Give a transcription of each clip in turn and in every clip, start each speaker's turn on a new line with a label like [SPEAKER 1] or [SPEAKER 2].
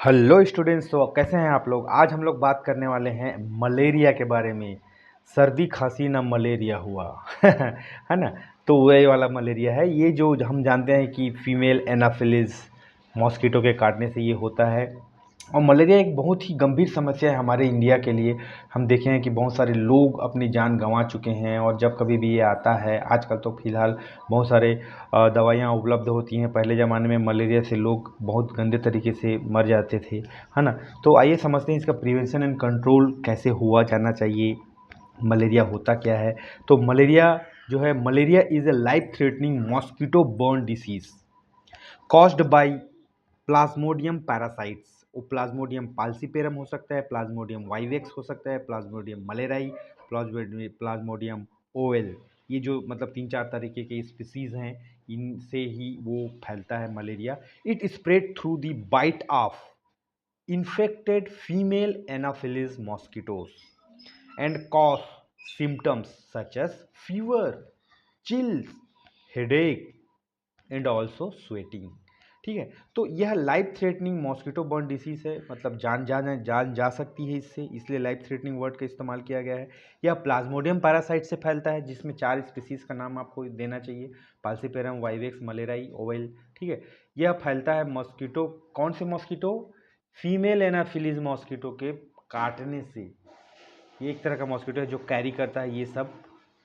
[SPEAKER 1] Hello students. तो कैसे हैं आप लोग। आज हम लोग बात करने वाले हैं मलेरिया के बारे में। सर्दी खांसी ना मलेरिया हुआ है ना। तो वही वाला मलेरिया है ये, जो हम जानते हैं कि फीमेल एनाफिलिस मॉस्किटो के काटने से ये होता है। और मलेरिया एक बहुत ही गंभीर समस्या है हमारे इंडिया के लिए। हम देखे हैं कि बहुत सारे लोग अपनी जान गंवा चुके हैं, और जब कभी भी ये आता है, आजकल तो फिलहाल बहुत सारे दवाइयाँ उपलब्ध होती हैं। पहले ज़माने में मलेरिया से लोग बहुत गंदे तरीके से मर जाते थे, है ना। तो आइए समझते हैं इसका प्रिवेंशन एंड कंट्रोल कैसे हुआ जाना चाहिए। मलेरिया होता क्या है। तो मलेरिया जो है, malaria is a life threatening mosquito burn disease caused by Plasmodium parasites. वो प्लाज्मोडियम पाल्सीपेरम हो सकता है, प्लाज्मोडियम वाइवेक्स हो सकता है, प्लाज्मोडियम मलेराई, प्लाज्मोडियम ओवेल। ये जो मतलब 3-4 तरीके के स्पीसीज हैं, इनसे ही वो फैलता है malaria. It spread through the bite of infected female Anopheles mosquitoes and cause symptoms such as fever, chills, headache and also sweating. ठीक है। तो यह life threatening mosquito burn disease है, मतलब जान जा सकती है इससे, इसलिए लाइफ थ्रेटनिंग वर्ड का इस्तेमाल किया गया है। यह प्लाज्मोडियम पैरासाइट से फैलता है, जिसमें 4 स्पीसीज का नाम आपको देना चाहिए: पाल्सीपेरम, वाइवेक्स, मलेराई, ओवेल। ठीक है। यह फैलता है मॉस्किटो, कौन से मॉस्किटो? फीमेल एनाफिलीज मॉस्किटो के काटने से। ये एक तरह का मॉस्किटो है जो कैरी करता है ये सब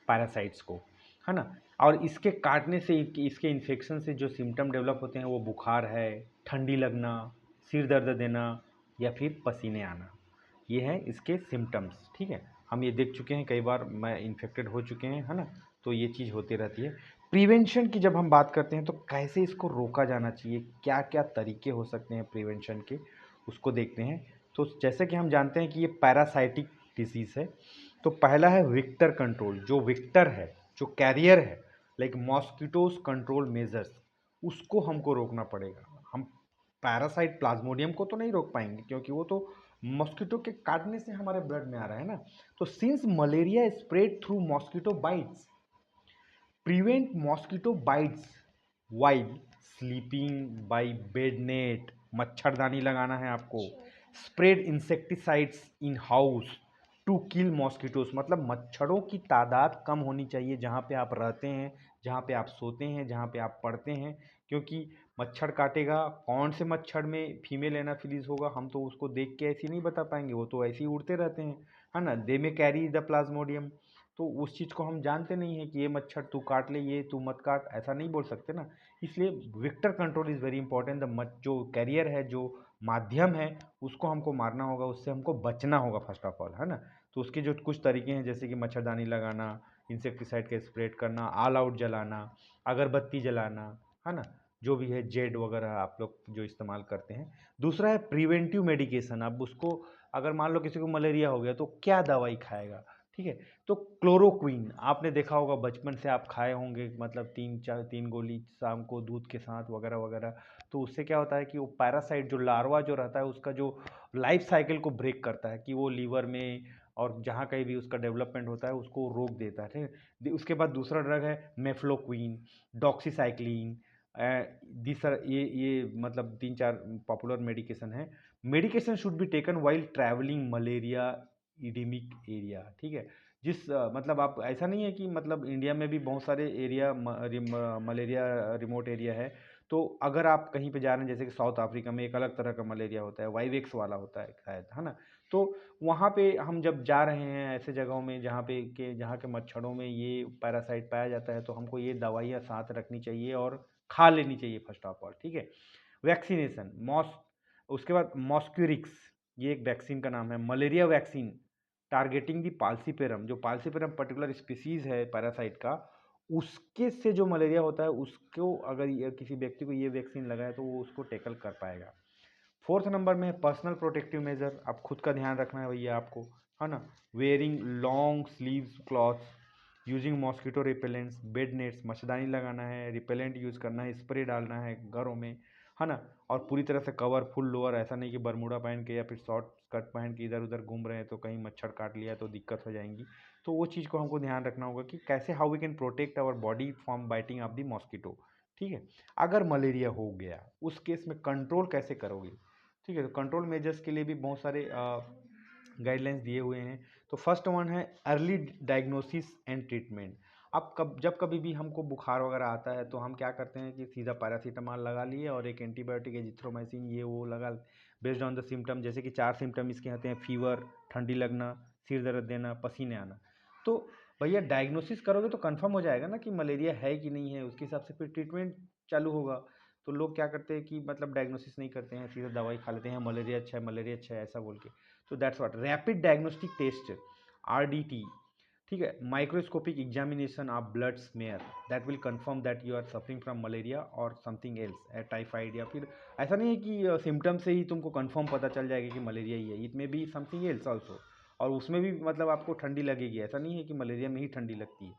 [SPEAKER 1] पैरासाइट्स को, है ना। और इसके काटने से, इसके इन्फेक्शन से जो सिम्टम डेवलप होते हैं वो बुखार है, ठंडी लगना, सिर दर्द देना, या फिर पसीने आना। ये हैं इसके सिम्टम्स। ठीक है। हम ये देख चुके हैं, कई बार मैं इन्फेक्टेड हो चुके हैं, है ना। तो ये चीज़ होती रहती है। प्रिवेंशन की जब हम बात करते हैं तो कैसे इसको रोका जाना चाहिए, क्या क्या तरीके हो सकते हैं प्रिवेंशन के, उसको देखते हैं। तो जैसे कि हम जानते हैं कि ये पैरासाइटिक डिसीज़ है, तो पहला है विक्टर कंट्रोल। जो विक्टर है, जो कैरियर है, लाइक मॉस्किटोज कंट्रोल मेजर्स, उसको हमको रोकना पड़ेगा। हम पैरासाइट प्लाज्मोडियम को तो नहीं रोक पाएंगे, क्योंकि वो तो मॉस्किटो के काटने से हमारे ब्लड में आ रहा है ना। तो since malaria spread through mosquito bites, prevent mosquito bites while sleeping by bed net. मच्छरदानी लगाना है आपको। Spread insecticides in house to kill mosquitoes, मतलब मच्छरों की तादाद कम होनी चाहिए जहाँ पे आप रहते हैं, जहाँ पे आप सोते हैं, जहाँ पे आप पढ़ते हैं। क्योंकि मच्छर काटेगा, कौन से मच्छर में फीमेल एनाफिलीज होगा हम तो उसको देख के ऐसे नहीं बता पाएंगे, वो तो ऐसे ही उड़ते रहते हैं, है ना। दे में कैरी द प्लाज्मोडियम। तो उस चीज़ को हम जानते नहीं है कि ये मच्छर तू काट ले, ये तू मत काट, ऐसा नहीं बोल सकते ना। इसलिए vector control is very important. जो कैरियर है, जो माध्यम है, उसको हमको मारना होगा, उससे हमको बचना होगा फर्स्ट ऑफ ऑल, है ना। तो उसके जो कुछ तरीके हैं, जैसे कि मच्छरदानी लगाना, इंसेक्टिसाइड का स्प्रेड करना, ऑल आउट जलाना, अगरबत्ती जलाना, है ना। जो भी है जेड वगैरह आप लोग जो इस्तेमाल करते हैं। दूसरा है प्रिवेंटिव मेडिकेशन। अब उसको, अगर मान लो किसी को मलेरिया हो गया तो क्या दवाई खाएगा। ठीक है। तो क्लोरोक्वीन आपने देखा होगा, बचपन से आप खाए होंगे, मतलब 3 शाम को दूध के साथ वगैरह वगैरह। तो उससे क्या होता है कि वो पैरासाइट जो लार्वा जो रहता है, उसका जो लाइफ साइकिल को ब्रेक करता है, कि वो लीवर में और जहाँ कहीं भी उसका डेवलपमेंट होता है उसको रोक देता है। ठीक है। उसके बाद दूसरा ड्रग है मेफ्लोक्वीन, डॉक्सीसाइक्लिन। ये मतलब 3-4 पॉपुलर मेडिकेशन है। Medication should be taken while travelling malaria endemic area. ठीक है। मतलब आप, ऐसा नहीं है कि मतलब इंडिया में भी बहुत सारे एरिया मलेरिया रिमोट एरिया है। तो अगर आप कहीं पे जा रहे हैं, जैसे कि साउथ अफ्रीका में एक अलग तरह का मलेरिया होता है, वाइवेक्स वाला होता है शायद, है ना। तो वहाँ पे हम जब जा रहे हैं ऐसे जगहों में जहाँ के मच्छरों में ये पैरासाइट पाया जाता है, तो हमको ये दवाइयाँ साथ रखनी चाहिए और खा लेनी चाहिए फर्स्ट ऑफ ऑल। ठीक है। वैक्सीनेशन, उसके बाद मॉस्क्यूरिक्स, ये एक वैक्सीन का नाम है, मलेरिया वैक्सीन टारगेटिंग दी पाल्सीपेरम। जो पाल्सीपेरम पर्टिकुलर स्पीसीज है पैरासाइट का, उसके से जो मलेरिया होता है, उसको अगर किसी व्यक्ति को ये वैक्सीन लगाए तो वो उसको टेकल कर पाएगा। फोर्थ नंबर में पर्सनल प्रोटेक्टिव मेजर, आप खुद का ध्यान रखना है भैया आपको, है ना। Wearing long sleeves clothes, using mosquito repellents, bed nets, मच्छरदानी लगाना है, रिपेलेंट यूज़ करना है, स्प्रे डालना है घरों में, है ना। और पूरी तरह से कवर, फुल लोअर, ऐसा नहीं कि बरमूडा पहन के या फिर शॉर्ट स्कर्ट पहन के इधर उधर घूम रहे हैं तो कहीं मच्छर काट लिया तो दिक्कत हो जाएंगी। तो वो चीज़ को हमको ध्यान रखना होगा कि कैसे, how we can protect our body from biting of the mosquito. ठीक है। अगर मलेरिया हो गया, उस केस में कंट्रोल कैसे करोगे? ठीक है, तो कंट्रोल मेजर्स के लिए भी बहुत सारे गाइडलाइंस दिए हुए हैं। तो फर्स्ट वन है अर्ली डायग्नोसिस एंड ट्रीटमेंट। अब जब कभी भी हमको बुखार वगैरह आता है तो हम क्या करते हैं कि सीधा पैरासीटामॉल लगा लिए और एक एंटीबायोटिक एजिथ्रोमाइसिन ये वो लगा, बेस्ड ऑन द सिम्टम। जैसे कि 4 सिम्टम इसके आते हैं: फीवर, ठंडी लगना, सिर दर्द देना, पसीने आना। तो भैया डायग्नोसिस करोगे तो कंफर्म हो जाएगा ना कि मलेरिया है कि नहीं है, उसके हिसाब से फिर ट्रीटमेंट चालू होगा। तो लोग क्या करते हैं कि मतलब डायग्नोसिस नहीं करते हैं, सीधा दवाई खा लेते हैं, मलेरिया अच्छा है, मलेरिया अच्छा है, ऐसा बोल के। तो that's what rapid diagnostic test, RDT, ठीक है, microscopic examination of blood smear, that will confirm that you are suffering from malaria और समथिंग एल्स, टाइफाइड। या फिर ऐसा नहीं है कि सिम्टम से ही तुमको कंफर्म पता चल जाएगा कि मलेरिया ही है, it may be something else also. और उसमें भी मतलब आपको ठंडी लगेगी, ऐसा नहीं है कि मलेरिया में ही ठंडी लगती है।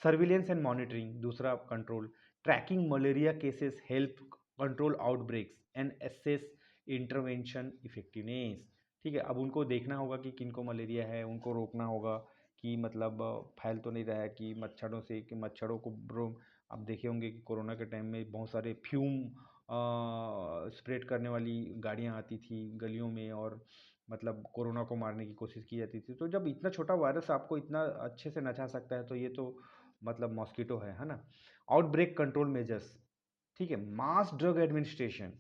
[SPEAKER 1] सर्विलेंस एंड मॉनिटरिंग, दूसरा control, tracking malaria cases help control outbreaks and assess intervention effectiveness. ठीक है, अब उनको देखना होगा कि किनको मलेरिया है, उनको रोकना होगा कि मतलब फैल तो नहीं रहा है कि मच्छरों से, कि मच्छरों को आप देखे होंगे कि कोरोना के टाइम में बहुत सारे फ्यूम स्प्रेड करने वाली गाड़ियां आती थी गलियों में, और मतलब कोरोना को मारने की कोशिश की जाती थी। तो जब इतना छोटा वायरस आपको इतना अच्छे से नचा सकता है तो ये तो मतलब मॉस्किटो है ना। आउटब्रेक कंट्रोल मेजर्स, ठीक है, mass drug administration,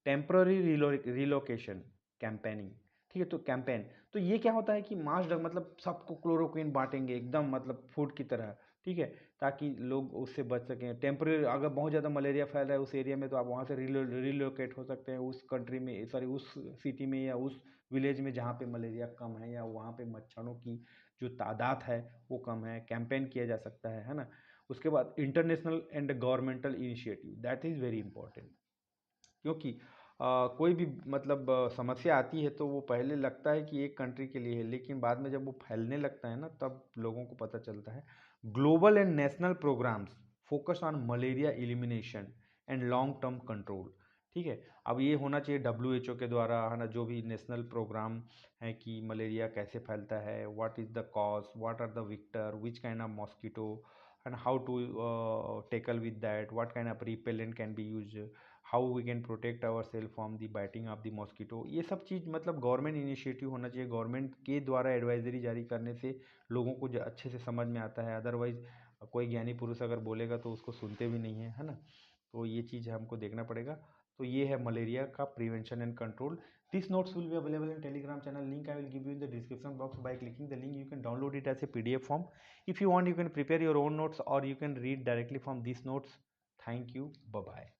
[SPEAKER 1] temporary relocation, campaigning. ठीक है, तो कैंपेन, तो ये क्या होता है कि मास ड्रग मतलब सबको क्लोरोक्विन बांटेंगे एकदम मतलब फूड की तरह, ठीक है, ताकि लोग उससे बच सकें। टेम्पररी, अगर बहुत ज़्यादा मलेरिया फैल रहा है उस एरिया में तो आप वहाँ से रिलोकेट हो सकते हैं उस कंट्री में, सॉरी उस सिटी में या उस विलेज में जहाँ पे मलेरिया कम है या वहाँ पे मच्छरों की जो तादाद है वो कम है। कैंपेन किया जा सकता है ना। उसके बाद international and governmental initiative, that is very important. क्योंकि कोई भी मतलब समस्या आती है तो वो पहले लगता है कि एक कंट्री के लिए है, लेकिन बाद में जब वो फैलने लगता है ना तब लोगों को पता चलता है। Global and national programmes focus on malaria elimination and long term control. ठीक है, अब ये होना चाहिए WHO के द्वारा, है ना, जो भी नेशनल प्रोग्राम है कि मलेरिया कैसे फैलता है, what is the cause, what are the vector, which kind of mosquito, and how to tackle with that, what kind of repellent can be used, how we can protect ourselves from the biting of the mosquito। ये सब चीज़ मतलब government initiative होना चाहिए, government के द्वारा advisory जारी करने से लोगों को अच्छे से समझ में आता है। अदरवाइज कोई ज्ञानी पुरुष अगर बोलेगा तो उसको सुनते भी नहीं है ना। तो ये चीज़ हमको देखना पड़ेगा। तो ये है मलेरिया का prevention and control. This notes will be available in Telegram channel, link I will give you in the description box. By clicking the link you can download it as a PDF form. If you want, you can prepare your own notes or you can read directly from these notes. Thank you. Bye bye.